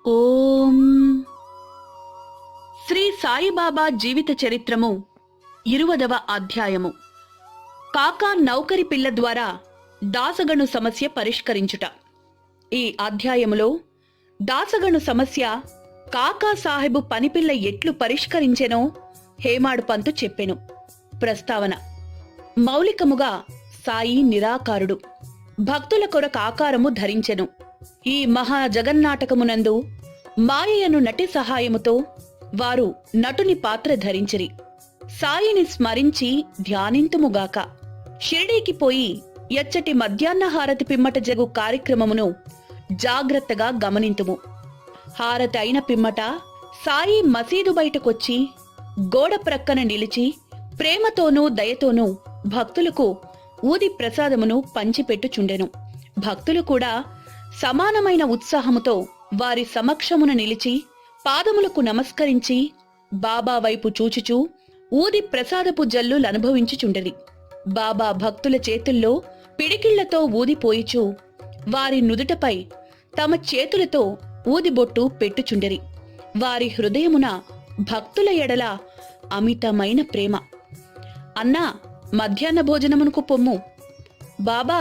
ఓం శ్రీ సాయిబాబా జీవిత చరిత్రము 20వ అధ్యాయము. కాకా నౌకరి పిల్ల ద్వారా దాసగను సమస్య పరిష్కరించుట. ఈ అధ్యాయములో దాసగను సమస్య కాకా సాహెబు పనిపిల్ల ఎట్లు పరిష్కరించెనో హేమాడు పంతు చెప్పెను. ప్రస్తావన: మౌలికముగా సాయి నిరాకారుడు, భక్తుల కొరకు ఆకారము ధరించెను. ఈ మహా జగన్నాటకమునందు మాయయను నటి సహాయముతో వారు నటుని పాత్ర ధరించిరి. సాయిని స్మరించి ధ్యానింతుముగాక. షిరిడీకి పోయి ఎచ్చటి మధ్యాహ్న హారతి పిమ్మట జగు కార్యక్రమమును జాగ్రత్తగా గమనింతుము. హారతి అయిన పిమ్మట సాయి మసీదు బయటకొచ్చి గోడ ప్రక్కన నిలిచి ప్రేమతోనూ దయతోనూ భక్తులకు ఊది ప్రసాదమును పంచిపెట్టుచుండెను. భక్తులు కూడా సమానమైన ఉత్సాహముతో వారి సమక్షమున నిలిచి పాదములకు నమస్కరించి బాబా వైపు చూచుచూ ఊది ప్రసాదపు జల్లులనుభవించుచుండెది. బాబా భక్తుల చేతుల్లో పిడికిళ్లతో ఊదిపోయిచూ వారి నుదుటపై తమ చేతులతో ఊదిబొట్టు పెట్టుచుండెరి. వారి హృదయమున భక్తుల ఎడల అమితమైన ప్రేమ. అన్నా, మధ్యాహ్న భోజనమునకు పొమ్ము. బాబా,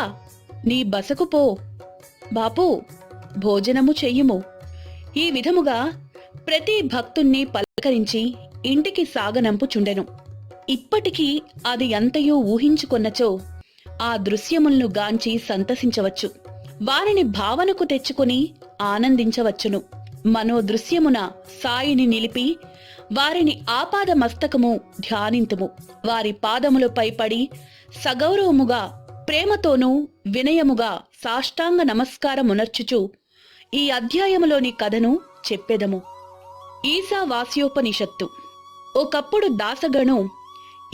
నీ బసకు పో. బాపు, భోజనము చెయ్యుము. ఈ విధముగా ప్రతి భక్తుణ్ణి పలకరించి ఇంటికి సాగనంపుచుండెను. ఇప్పటికీ అది ఎంతయో ఊహించుకొన్నచో ఆ దృశ్యములను గాంచి సంతసించవచ్చు. వారిని భావనకు తెచ్చుకుని ఆనందించవచ్చును. మనోదృశ్యమున సాయిని నిలిపి వారిని ఆపాద మస్తకము ధ్యానింతుము. వారి పాదములపై పడి సగౌరవముగా ప్రేమతోనూ వినయముగా సాష్టాంగ నమస్కారమునర్చుచు ఈ అధ్యాయములోని కథను చెప్పెదము. ఈశావాస్యోపనిషత్తు. ఒకప్పుడు దాసగను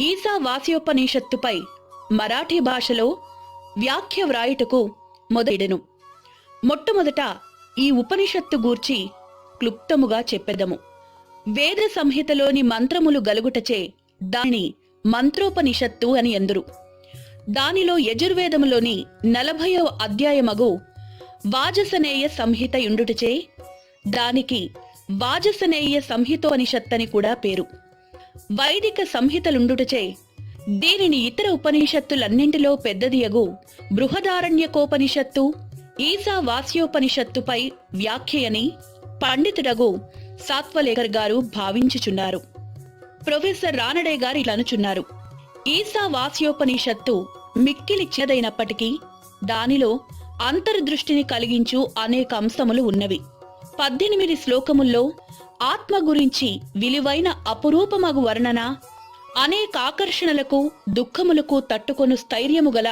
ఈశావాస్యోపనిషత్తుపై మరాఠీ భాషలో వ్యాఖ్య వ్రాయుటకు మొదలెడెను. మొట్టమొదట ఈ ఉపనిషత్తు గూర్చి క్లుప్తముగా చెప్పెదము. వేద సంహితలోని మంత్రములు గలుగుటచే దాని మంత్రోపనిషత్తు అని ఎందురు. దానిలో యజుర్వేదములోని 40వ అధ్యాయమగు వాజసనేయ సంహిత యుండుటచే దానికి వాజసనేయ సంహితోపనిషత్తని కూడా పేరు. వైదిక సంహితలుండుటచే దీనిని ఇతర ఉపనిషత్తులన్నింటిలో పెద్దదియగు బృహదారణ్యకోపనిషత్తు, ఈశావాస్యోపనిషత్తుపై వ్యాఖ్యయని పండితుడగు సాత్వలేకర్ గారు భావించుచున్నారు. ప్రొఫెసర్ రానడే గారు ఇట్లనుచున్నారు: ఈశావాస్యోపనిషత్తు మిక్కిలి చిన్నదైనప్పటికీ దానిలో అంతర్దృష్టిని కలిగించు అనేక అంశములు ఉన్నవి. 18 శ్లోకముల్లో ఆత్మ గురించి విలువైన అపురూపమగు వర్ణన, అనేక ఆకర్షణలకు దుఃఖములకు తట్టుకొను స్థైర్యము గల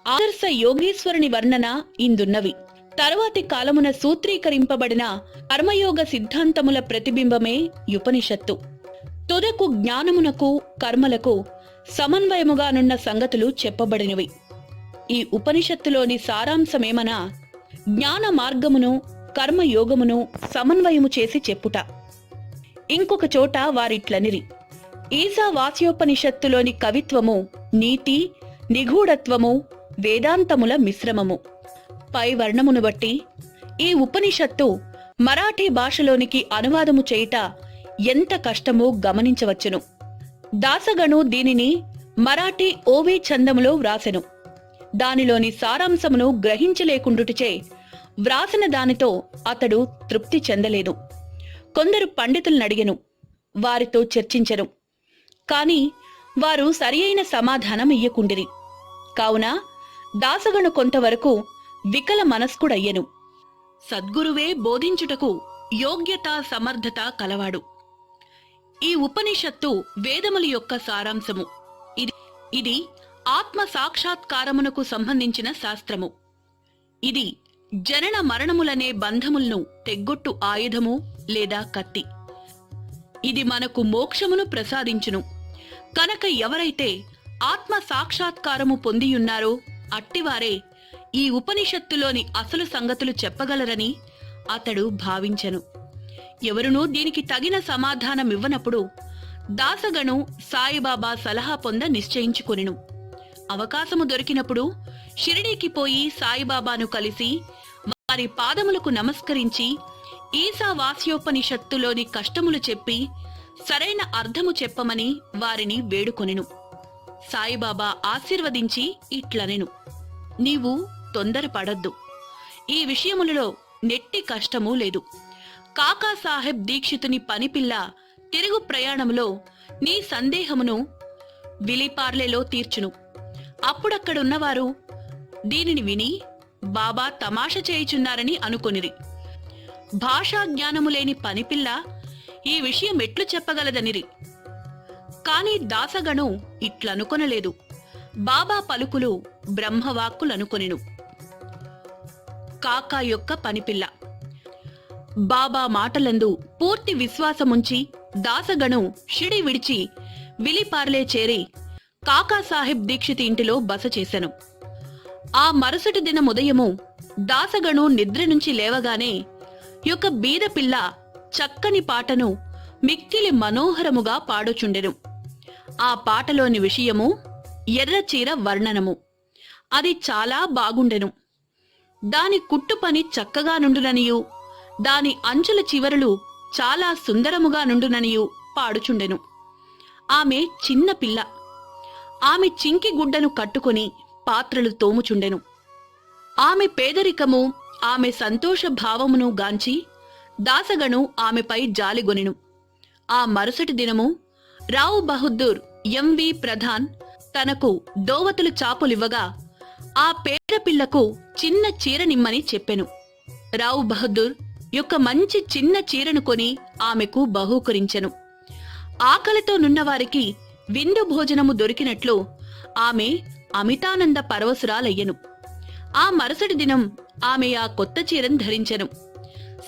ఆదర్శ యోగీశ్వరుని వర్ణన ఇందున్నవి. తరువాతి కాలమున సూత్రీకరింపబడిన కర్మయోగ సిద్ధాంతముల ప్రతిబింబమే ఉపనిషత్తు. తుదకు జ్ఞానమునకు కర్మలకు సమన్వయముగానున్న సంగతులు చెప్పబడినవి. ఈ ఉపనిషత్తులోని సారాంశమేమనా జ్ఞాన మార్గమును కర్మయోగమును సమన్వయము చేసి చెప్పుట. ఇంకొక చోట వారిట్లనిరి: ఈశావాస్యోపనిషత్తులోని కవిత్వము నీతి నిగూఢత్వము వేదాంతముల మిశ్రమము. పై వర్ణమును బట్టి ఈ ఉపనిషత్తు మరాఠీ భాషలోనికి అనువాదము చేయుట ఎంత కష్టమో గమనించవచ్చును. దాసగను దీనిని మరాఠీ ఓవే ఛందములో వ్రాసెను. దానిలోని సారాంశమును గ్రహించలేకుండుటచే వ్రాసిన దానితో అతడు తృప్తి చెందలేదు. కొందరు పండితులనడిగెను, వారితో చర్చించెను. కాని వారు సరియైన సమాధానం ఇయ్యకుండిరి. కావున దాసగను కొంతవరకు వికల మనస్కుడయ్యెను. సద్గురువే బోధించుటకు యోగ్యత సమర్థత కలవాడు. ఈ ఉపనిషత్తు వేదముల యొక్క సారాంశము. ఇది ఆత్మ సాక్షాత్కారమునకు సంబంధించిన శాస్త్రము. ఇది జనన మరణములనే బంధములను తెగ్గొట్టు ఆయుధము లేదా కత్తి. ఇది మనకు మోక్షమును ప్రసాదించును. కనుక ఎవరైతే ఆత్మ సాక్షాత్కారము పొందియున్నారో అట్టివారే ఈ ఉపనిషత్తులోని అసలు సంగతులు చెప్పగలరని అతడు భావించెను. ఎవరునూ దీనికి తగిన సమాధానమివ్వనప్పుడు దాసగను సాయిబాబా సలహా పొంద నిశ్చయించుకొనెను. అవకాశము దొరికినప్పుడు షిరిడీకి పోయి సాయిబాబాను కలిసి వారి పాదములకు నమస్కరించి ఈశావాస్యోపనిషత్తులోని కష్టములు చెప్పి సరైన అర్థము చెప్పమని వారిని వేడుకొనెను. సాయిబాబా ఆశీర్వదించి ఇట్లనెను, నీవు తొందరపడద్దు. ఈ విషయములలో నెట్టి కష్టమూ లేదు. కాకాసాహెబ్ దీక్షితుని పనిపిల్ల తిరుగు ప్రయాణములో నీ సందేహమును విలిపార్లేలో తీర్చును. అప్పుడక్కడున్నవారు దీనిని విని బాబా తమాష చేయుచున్నారని అనుకొనిరి. భాషా జ్ఞానము లేని పనిపిల్ల ఈ విషయం ఎట్లు చెప్పగలదనిరి. కాని దాసగణు ఇట్లనుకొనలేదు. బాబా పలుకులు బ్రహ్మవాక్కులనుకొనెను. కాకా యొక్క పనిపిల్ల బాబా మాటలందు పూర్తి విశ్వాసముంచి దాసగణు షిడి విడిచి విలిపార్లే చేరి కాకాసాహెబ్ దీక్షిత్ ఇంటిలో బస చేసెను. ఆ మరుసటి దిన ఉదయము దాసగణు నిద్ర నుంచి లేవగానే యొక్క బీద పిల్ల చక్కని పాటను మిక్కిలి మనోహరముగా పాడుచుండెను. ఆ పాటలోని విషయము ఎర్రచీర వర్ణనము. అది చాలా బాగుండెను. దాని కుట్టు పని చక్కగా నుండుననియు దాని అంచుల చివరలు చాలా సుందరముగా నుండుననియు పాడుచుండెను. ఆమె చిన్న పిల్ల. ఆమె చింకి గుడ్డను కట్టుకొని పాత్రలు తోముచుండెను. ఆమె పేదరికము ఆమె సంతోష భావమును గాంచి దాసగణు ఆమెపై జాలిగొనెను. ఆ మరుసటి దినము రావు బహదూర్ ఎంవి ప్రధాన్ తనకు దోవతులు చాపులివ్వగా ఆ పేద పిల్లకు చిన్న చీర నిమ్మని చెప్పెను. రావు బహదూర్ యొక్క మంచి చిన్న చీరను కొని ఆమెకు బహూకరించెను. ఆకలితో నున్నవారికి విందు భోజనము దొరికినట్లు ఆమె అమితానంద పరవశురాలయ్యెను. ఆ మరుసటి దినం ఆమె ఆ కొత్త చీరను ధరించెను.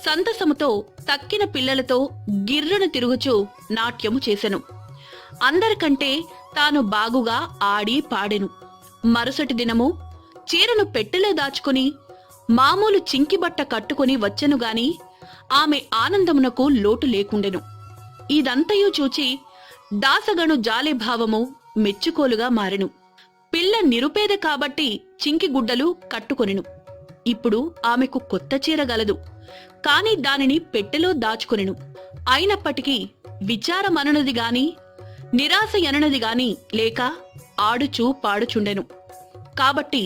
సంతసముతో తక్కిన పిల్లలతో గిర్రున తిరుగుచూ నాట్యము చేసెను. అందరికంటే తాను బాగుగా ఆడి పాడెను. మరుసటి దినము చీరను పెట్టెలో దాచుకుని మామూలు చింకిబట్ట కట్టుకుని వచ్చెనుగాని ఆమె ఆనందమునకు లోటు లేకుండెను. ఇదంతయు చూచి దాసగణు జాలిభావము మెచ్చుకోలుగా మారెను. పిల్ల నిరుపేద కాబట్టి చింకిగుడ్డలు కట్టుకొనెను. ఇప్పుడు ఆమెకు కొత్త చీర గలదు, కాని దానిని పెట్టెలో దాచుకొనెను. అయినప్పటికీ విచారమననది గాని నిరాశ ఎననది గాని లేక ఆడుచూ పాడుచుండెను. కాబట్టి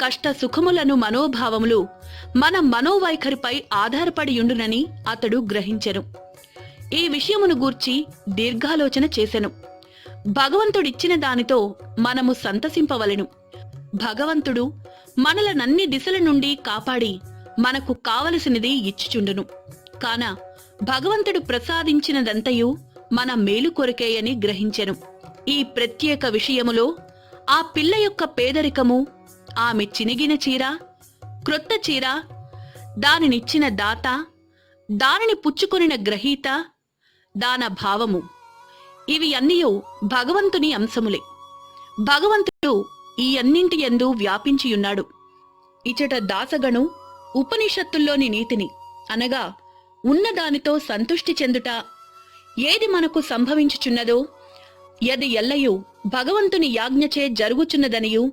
కష్ట సుఖములను మనోభావములు మన మనోవైఖరిపై ఆధారపడియుండునని అతడు గ్రహించెను. ఈ విషయమును గూర్చి దీర్ఘాలోచన చేసెను. భగవంతుడిచ్చిన దానితో మనము సంతసింపవలెను. భగవంతుడు మనలనన్ని దిశల నుండి కాపాడి మనకు కావలసినది ఇచ్చుచుండును. కాన భగవంతుడు ప్రసాదించినదంతయు మన మేలు కొరకేయని గ్రహించెను. ఈ ప్రత్యేక విషయములో ఆ పిల్ల యొక్క పేదరికము, ఆమె చినిగిన చీర, క్రొత్త చీర, దానినిచ్చిన దాత, దానిని పుచ్చుకొనిన గ్రహీత, దాన భావము, ఇవి అన్నీయు భగవంతుని అంశములే. భగవంతుడు ఈ అన్నింటి యందు వ్యాపించియున్నాడు. ఇచట దాసగణు ఉపనిషత్తుల్లోని నీతిని అనగా ఉన్నదానితో సంతుష్టి చెందుట, ఏది మనకు సంభవించుచున్నదో యది ఎల్లయు భగవంతుని యాజ్ఞచే జరుగుచున్నదనియు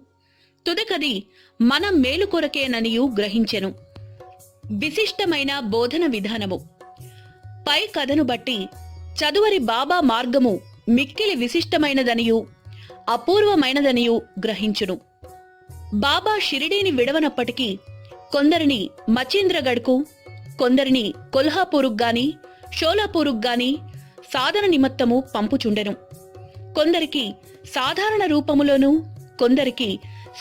తుదకది మన మేలు కొరకేననియు గ్రహించెను. విశిష్టమైన బోధన విధానము. పై కథను బట్టి చదువరి బాబా మార్గము మిక్కిలి విశిష్టమైనదనియు అపూర్వమైనదనియు గ్రహించును. బాబా షిరిడీని విడవనప్పటికీ కొందరిని మచీంద్రగఢ్కు, కొందరిని కొల్హాపూరుకు గాని షోలాపూరుకు గాని సాధన నిమిత్తము పంపుచుండెను. కొందరికి సాధారణ రూపములోనూ, కొందరికి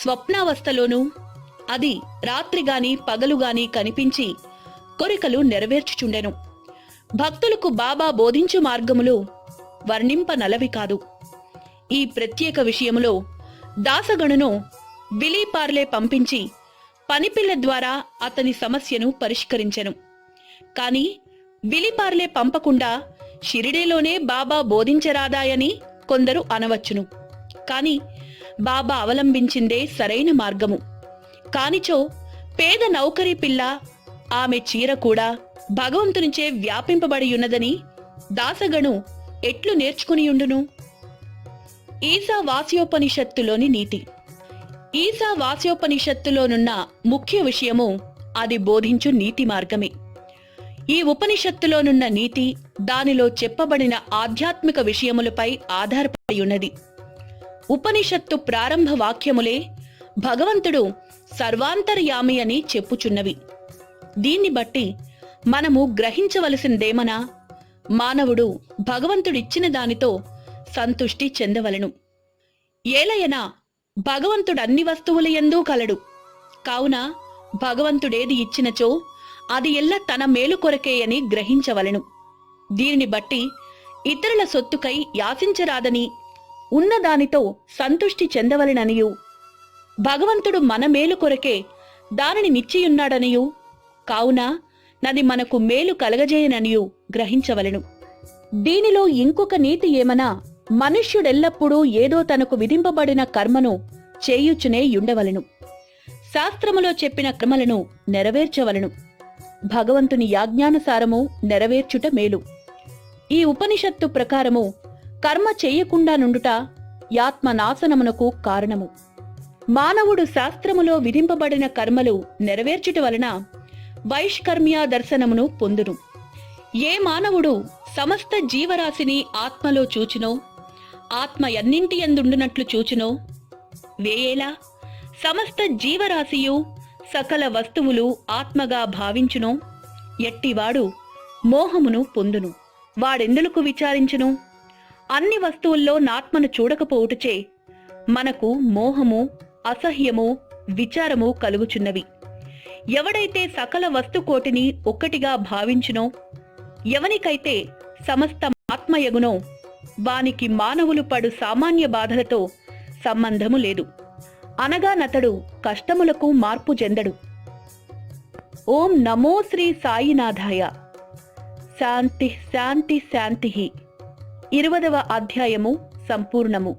స్వప్నావస్థలోనూ, అది రాత్రిగాని పగలుగాని కనిపించి కోరికలు నెరవేర్చుచుండెను. భక్తులకు బాబా బోధించు మార్గములు వర్ణింపనలవి కాదు. ఈ ప్రత్యేక విషయములో దాసగణును విలీపార్లే పంపించి పనిపిల్ల ద్వారా అతని సమస్యను పరిష్కరించెను. కాని విలీపార్లే పంపకుండా షిరిడీలోనే బాబా బోధించరాదాయని కొందరు అనవచ్చును. కాని బాబా అవలంబించిందే సరైన మార్గము. కానిచో పేద నౌకరీ పిల్ల, ఆమె చీర కూడా భగవంతునిచే వ్యాపింపబడియున్నదని దాసగణు ఎట్లు నేర్చుకునియుండును? ఈశావాస్యోపనిషత్తులోని నీతి. ఈశావాస్యోపనిషత్తులోనున్న ముఖ్య విషయము అది బోధించు నీతి మార్గమే. ఈ ఉపనిషత్తులోనున్న నీతి దానిలో చెప్పబడిన ఆధ్యాత్మిక విషయములపై ఆధారపడి ఉన్నది. ఉపనిషత్తు ప్రారంభ వాక్యములే భగవంతుడు సర్వాంతర్యామి అని చెప్పుచున్నవి. దీన్ని బట్టి మనము గ్రహించవలసిందేమనా, మానవుడు భగవంతుడిచ్చిన దానితో సంతుష్టి చెందవలెను. ఏలయనా భగవంతుడు అన్ని వస్తువులయందు కలడు. కావున భగవంతుడేది ఇచ్చినచో అది ఎల్ల తన మేలు కొరకే అని గ్రహించవలెను. దీనిని బట్టి ఇతరుల సొత్తుకై యాచించరాదని, ఉన్నదానితో సంతుష్టి చెందవలెననియు, భగవంతుడు మన మేలు కొరకే దానిని నిశ్చయున్నాడనియు, కావున నది మనకు మేలు కలగజేయననియు గ్రహించవలెను. దీనిలో ఇంకొక నీతి ఏమనా, మనుష్యుడెల్లప్పుడూ ఏదో తనకు విధింపబడిన కర్మను చేయుచునే యుండవలెను. శాస్త్రములో చెప్పిన కర్మలను నెరవేర్చవలెను. భగవంతుని యాజ్ఞానుసారము నెరవేర్చుట మేలు. ఈ ఉపనిషత్తు ప్రకారము కర్మ చేయకుండా నుండుట యాత్మనాశనమునకు కారణము. మానవుడు శాస్త్రములో విధింపబడిన కర్మలు నెరవేర్చుట వలన వైష్కర్మ్య దర్శనమును పొందును. ఏ మానవుడు సమస్త జీవరాశిని ఆత్మలో చూచునో, ఆత్మ ఎన్నింటి యందుండునట్లు చూచునో, వేయేలా సమస్త జీవరాశియు సకల వస్తువులు ఆత్మగా భావించునో, ఎట్టివాడు మోహమును పొందును. వాడెందులకు విచారించును? అన్ని వస్తువుల్లో నాత్మను చూడకపోవుటచే మనకు మోహము, అసహ్యము, విచారము కలుగుచున్నవి. ఎవడైతే సకల వస్తుకోటిని ఒక్కటిగా భావించునో, ఎవనికైతే సమస్త ఆత్మయగునో, వానికి మానవులు పడు సామాన్య బాధలతో సంబంధము లేదు. అనగా నతడు కష్టములకు మార్పు చెందడు. ఓం నమో శ్రీ సాయినాథాయ. శాంతి శాంతి శాంతి. 20వ అధ్యాయము సంపూర్ణము.